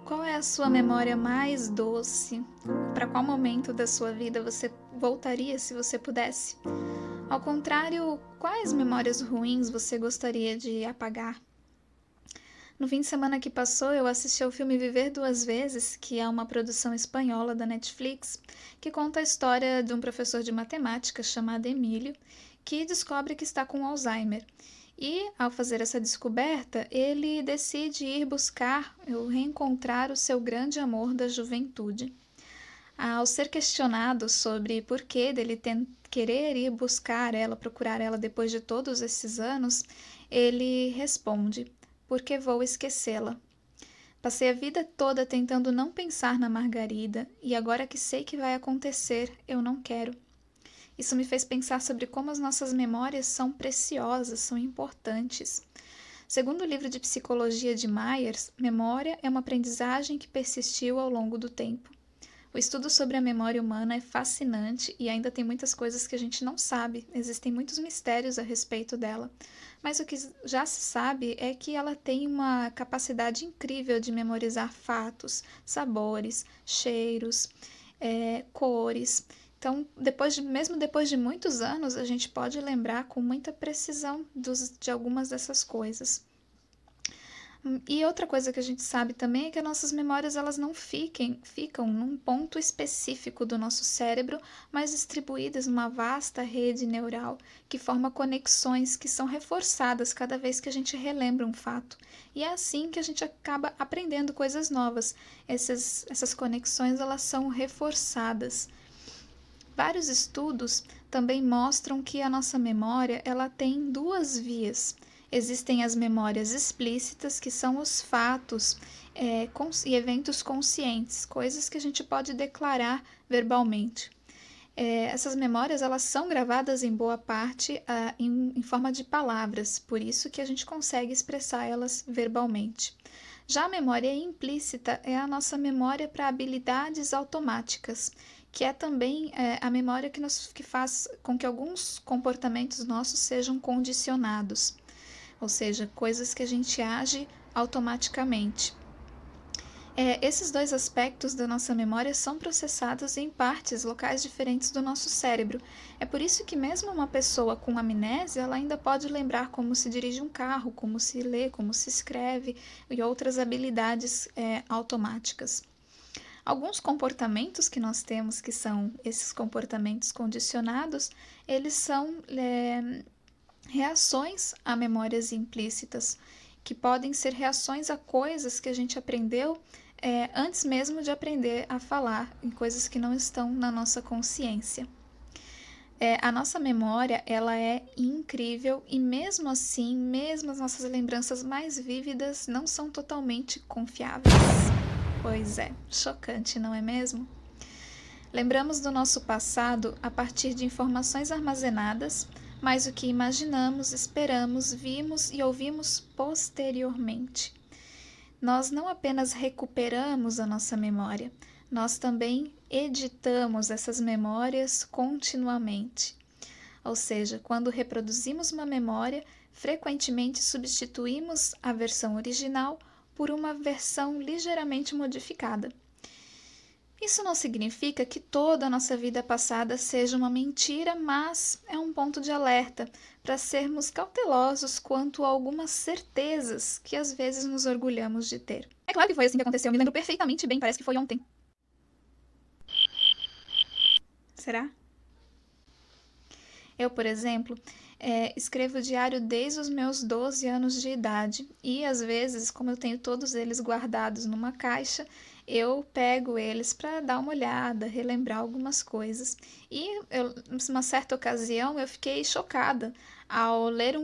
Qual é a sua memória mais doce? Para qual momento da sua vida você voltaria se você pudesse? Ao contrário, quais memórias ruins você gostaria de apagar? No fim de semana que passou, eu assisti ao filme Viver Duas Vezes, que é uma produção espanhola da Netflix, que conta a história de um professor de matemática chamado Emílio, que descobre que está com Alzheimer. E, ao fazer essa descoberta, ele decide ir buscar ou reencontrar o seu grande amor da juventude. Ao ser questionado sobre por que dele querer ir buscar ela, procurar ela depois de todos esses anos, ele responde: porque vou esquecê-la. Passei a vida toda tentando não pensar na Margarida, e agora que sei que vai acontecer, eu não quero. Isso me fez pensar sobre como as nossas memórias são preciosas, são importantes. Segundo o livro de psicologia de Myers, memória é uma aprendizagem que persistiu ao longo do tempo. O estudo sobre a memória humana é fascinante e ainda tem muitas coisas que a gente não sabe, existem muitos mistérios a respeito dela. Mas o que já se sabe é que ela tem uma capacidade incrível de memorizar fatos, sabores, cheiros, cores. Então, mesmo depois de muitos anos, a gente pode lembrar com muita precisão de algumas dessas coisas. E outra coisa que a gente sabe também é que as nossas memórias elas não ficam num ponto específico do nosso cérebro, mas distribuídas numa vasta rede neural que forma conexões que são reforçadas cada vez que a gente relembra um fato. E é assim que a gente acaba aprendendo coisas novas. Essas conexões elas são reforçadas. Vários estudos também mostram que a nossa memória ela tem duas vias. Existem as memórias explícitas, que são os fatos e eventos conscientes, coisas que a gente pode declarar verbalmente. Essas memórias elas são gravadas em boa parte em forma de palavras, por isso que a gente consegue expressar elas verbalmente. Já a memória implícita é a nossa memória para habilidades automáticas, que é também a memória que faz com que alguns comportamentos nossos sejam condicionados, ou seja, coisas que a gente age automaticamente. Esses dois aspectos da nossa memória são processados em partes locais diferentes do nosso cérebro. É por isso que mesmo uma pessoa com amnésia, ela ainda pode lembrar como se dirige um carro, como se lê, como se escreve e outras habilidades automáticas. Alguns comportamentos que nós temos, que são esses comportamentos condicionados, eles são reações a memórias implícitas, que podem ser reações a coisas que a gente aprendeu antes mesmo de aprender a falar, em coisas que não estão na nossa consciência. A nossa memória ela é incrível e mesmo assim, mesmo as nossas lembranças mais vívidas não são totalmente confiáveis. Pois é, chocante, não é mesmo? Lembramos do nosso passado a partir de informações armazenadas, mas o que imaginamos, esperamos, vimos e ouvimos posteriormente. Nós não apenas recuperamos a nossa memória, nós também editamos essas memórias continuamente. Ou seja, quando reproduzimos uma memória, frequentemente substituímos a versão original por uma versão ligeiramente modificada. Isso não significa que toda a nossa vida passada seja uma mentira, mas é um ponto de alerta para sermos cautelosos quanto a algumas certezas que às vezes nos orgulhamos de ter. É claro que foi assim que aconteceu, eu me lembro perfeitamente bem, parece que foi ontem. Será? Eu, por exemplo, escrevo diário desde os meus 12 anos de idade e, às vezes, como eu tenho todos eles guardados numa caixa, eu pego eles para dar uma olhada, relembrar algumas coisas. E, numa certa ocasião, eu fiquei chocada ao ler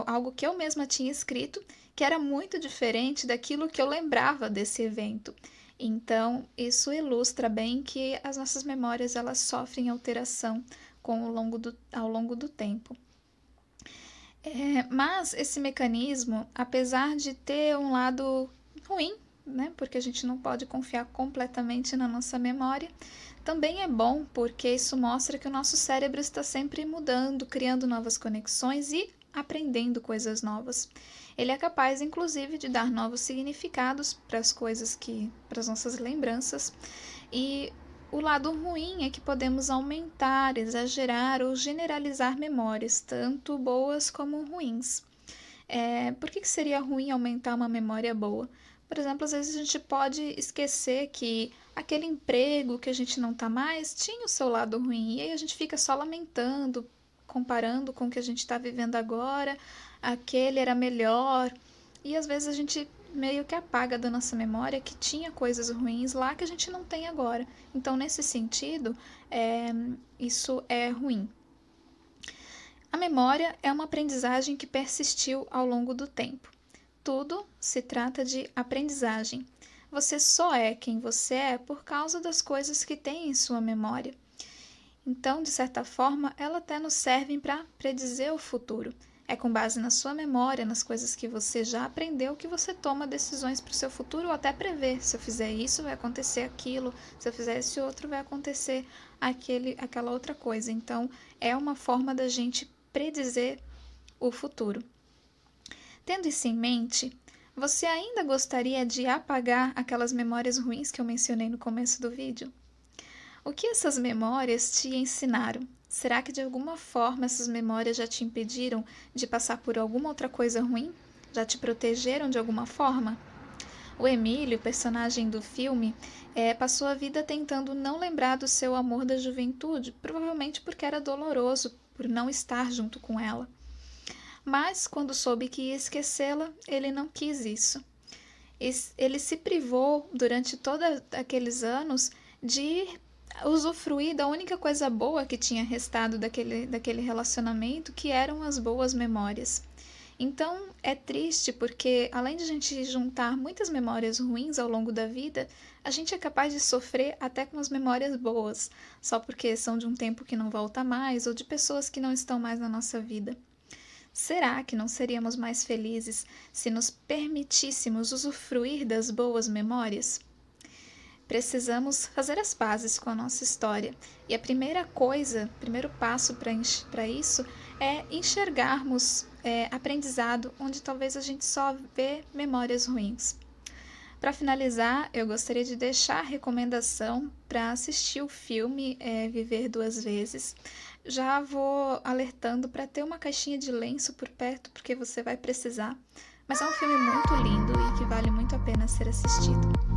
algo que eu mesma tinha escrito, que era muito diferente daquilo que eu lembrava desse evento. Então, isso ilustra bem que as nossas memórias elas sofrem alteração ao longo do tempo. Mas esse mecanismo, apesar de ter um lado ruim, né, porque a gente não pode confiar completamente na nossa memória, também é bom porque isso mostra que o nosso cérebro está sempre mudando, criando novas conexões e aprendendo coisas novas. Ele é capaz, inclusive, de dar novos significados para as coisas para as nossas lembranças. E o lado ruim é que podemos aumentar, exagerar ou generalizar memórias, tanto boas como ruins. Por que seria ruim aumentar uma memória boa? Por exemplo, às vezes a gente pode esquecer que aquele emprego que a gente não está mais tinha o seu lado ruim, e aí a gente fica só lamentando, comparando com o que a gente está vivendo agora, aquele era melhor, e às vezes a gente meio que apaga da nossa memória que tinha coisas ruins lá que a gente não tem agora. Então, nesse sentido, isso é ruim. A memória é uma aprendizagem que persistiu ao longo do tempo. Tudo se trata de aprendizagem. Você só é quem você é por causa das coisas que tem em sua memória. Então, de certa forma, ela até nos serve para predizer o futuro. É com base na sua memória, nas coisas que você já aprendeu, que você toma decisões para o seu futuro ou até prevê. Se eu fizer isso, vai acontecer aquilo. Se eu fizer esse outro, vai acontecer aquela outra coisa. Então, é uma forma da gente predizer o futuro. Tendo isso em mente, você ainda gostaria de apagar aquelas memórias ruins que eu mencionei no começo do vídeo? O que essas memórias te ensinaram? Será que de alguma forma essas memórias já te impediram de passar por alguma outra coisa ruim? Já te protegeram de alguma forma? O Emílio, personagem do filme, passou a vida tentando não lembrar do seu amor da juventude, provavelmente porque era doloroso por não estar junto com ela. Mas, quando soube que ia esquecê-la, ele não quis isso. Ele se privou, durante todos aqueles anos, de usufruir da única coisa boa que tinha restado daquele relacionamento, que eram as boas memórias. Então, é triste porque, além de a gente juntar muitas memórias ruins ao longo da vida, a gente é capaz de sofrer até com as memórias boas, só porque são de um tempo que não volta mais ou de pessoas que não estão mais na nossa vida. Será que não seríamos mais felizes se nos permitíssemos usufruir das boas memórias? Precisamos fazer as pazes com a nossa história. E a primeira coisa, o primeiro passo para isso é enxergarmos aprendizado onde talvez a gente só vê memórias ruins. Para finalizar, eu gostaria de deixar a recomendação para assistir o filme Viver Duas Vezes. Já vou alertando para ter uma caixinha de lenço por perto, porque você vai precisar. Mas é um filme muito lindo e que vale muito a pena ser assistido.